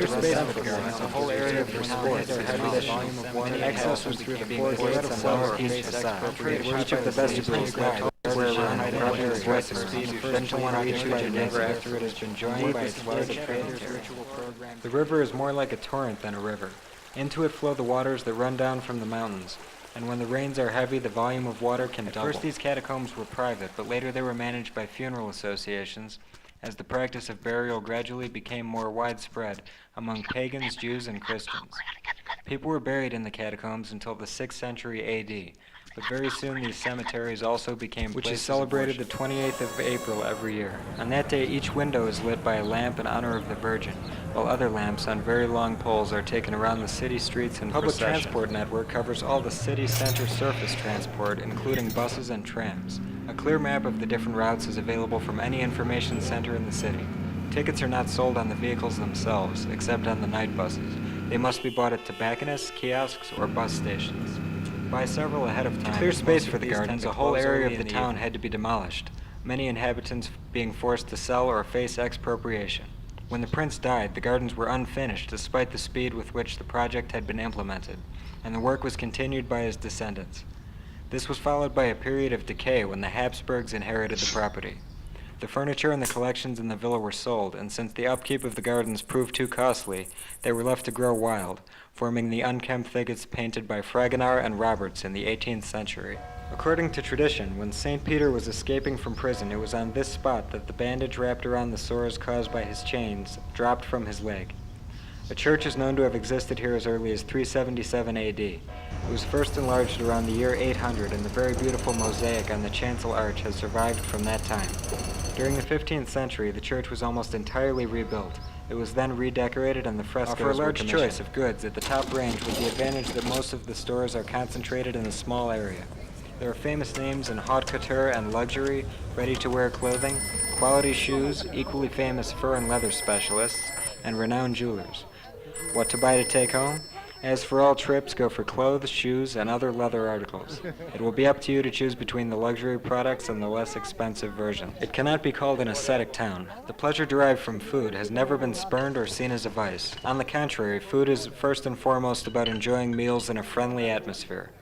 clear space for the gardens, the whole area for sports, a heavy volume of water. Access was through the four gates and northeast facade. Each of the vestibules led to a square room, probably the dressing room, then to one of each region ever after it has been joined by its large tributary. The river is more like a torrent than a river. Into it flow the waters that run down from the mountains, and when the rains are heavy, the volume of water can double. At first these catacombs were private, but later they were managed by funeral associations, as the practice of burial gradually became more widespread among pagans, Jews, and Christians. People were buried in the catacombs until the 6th century A.D., but very soon these cemeteries also became which is celebrated the 28th of April every year. On that day, each window is lit by a lamp in honor of the Virgin, while other lamps on very long poles are taken around the city streets and public transport network covers all the city center surface transport, including buses and trams. A clear map of the different routes is available from any information center in the city. Tickets are not sold on the vehicles themselves, except on the night buses. They must be bought at tobacconists, kiosks, or bus stations. Buy several ahead of time. To clear space for the gardens, a whole area of the town had to be demolished, many inhabitants being forced to sell or face expropriation. When the prince died, the gardens were unfinished despite the speed with which the project had been implemented, and the work was continued by his descendants. This was followed by a period of decay when the Habsburgs inherited the property. The furniture and the collections in the villa were sold, and since the upkeep of the gardens proved too costly, they were left to grow wild, forming the unkempt thickets painted by Fragonard and Roberts in the 18th century. According to tradition, when St. Peter was escaping from prison, it was on this spot that the bandage wrapped around the sores caused by his chains dropped from his leg. A church is known to have existed here as early as 377 AD. It was first enlarged around the year 800, and the very beautiful mosaic on the chancel arch has survived from that time. During the 15th century, the church was almost entirely rebuilt. It was then redecorated and the frescoes were commissioned. Offer a large choice of goods at the top range with the advantage that most of the stores are concentrated in a small area. There are famous names in haute couture and luxury, ready-to-wear clothing, quality shoes, equally famous fur and leather specialists, and renowned jewelers. What to buy to take home? As for all trips, go for clothes, shoes, and other leather articles. It will be up to you to choose between the luxury products and the less expensive version. It cannot be called an ascetic town. The pleasure derived from food has never been spurned or seen as a vice. On the contrary, food is first and foremost about enjoying meals in a friendly atmosphere.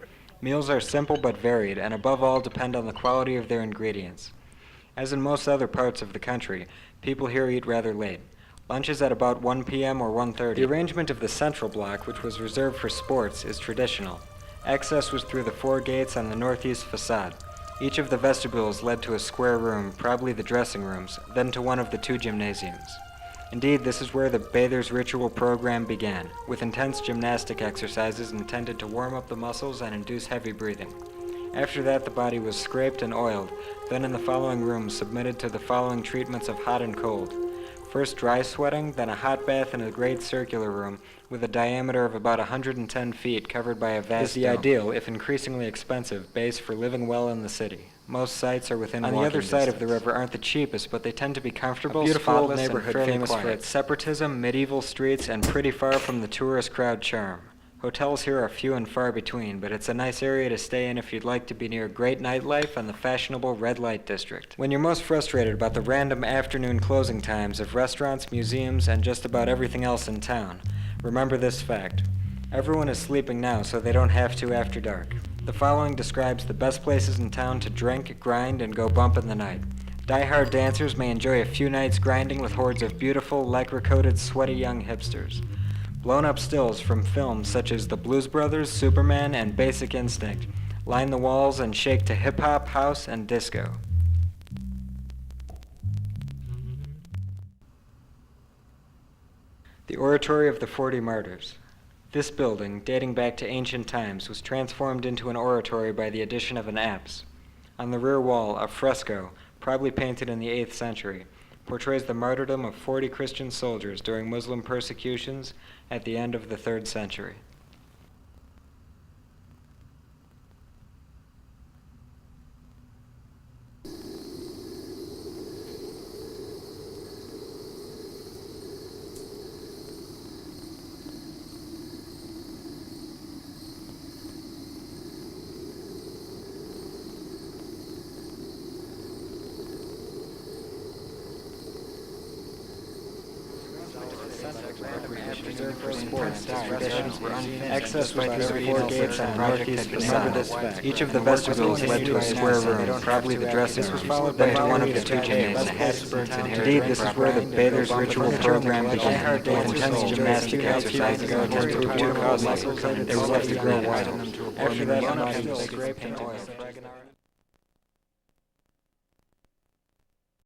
Meals are simple but varied, and above all depend on the quality of their ingredients. As in most other parts of the country, people here eat rather late. Lunch is at about 1 p.m. or 1:30. The arrangement of the central block, which was reserved for sports, is traditional. Access was through the four gates on the northeast facade. Each of the vestibules led to a square room, probably the dressing rooms, then to one of the two gymnasiums. Indeed, this is where the bather's ritual program began, with intense gymnastic exercises intended to warm up the muscles and induce heavy breathing. After that, the body was scraped and oiled, then in the following rooms submitted to the following treatments of hot and cold. First dry sweating, then a hot bath in a great circular room with a diameter of about 110 feet covered by a vast dome. Is the ideal, if increasingly expensive, base for living well in the city. Most sites are within walking distance. On the other side of the river aren't the cheapest, but they tend to be comfortable, a beautiful old neighborhood famous for its separatism, medieval streets, and pretty far from the tourist crowd charm. Hotels here are few and far between, but it's a nice area to stay in if you'd like to be near great nightlife and the fashionable red light district. When you're most frustrated about the random afternoon closing times of restaurants, museums, and just about everything else in town, remember this fact. Everyone is sleeping now, so they don't have to after dark. The following describes the best places in town to drink, grind, and go bump in the night. Die-hard dancers may enjoy a few nights grinding with hordes of beautiful, lycra-coated, sweaty young hipsters. Blown-up stills from films such as The Blues Brothers, Superman, and Basic Instinct line the walls and shake to hip-hop, house, and disco. The Oratory of the 40 Martyrs. This building, dating back to ancient times, was transformed into an oratory by the addition of an apse. On the rear wall, a fresco, probably painted in the 8th century, portrays the martyrdom of 40 Christian soldiers during Muslim persecutions at the end of the 3rd century. reserved for sports, traditions were unfinished. Access was through the four gates on the northeast facade. Each of the vestibules led to a square room, probably the dressing room, then to one of the two tables. Indeed, this is where the bather's ritual program began. Intense gymnastic exercises until two muscles they were left to grow wild. After that, the body was scraped and oiled.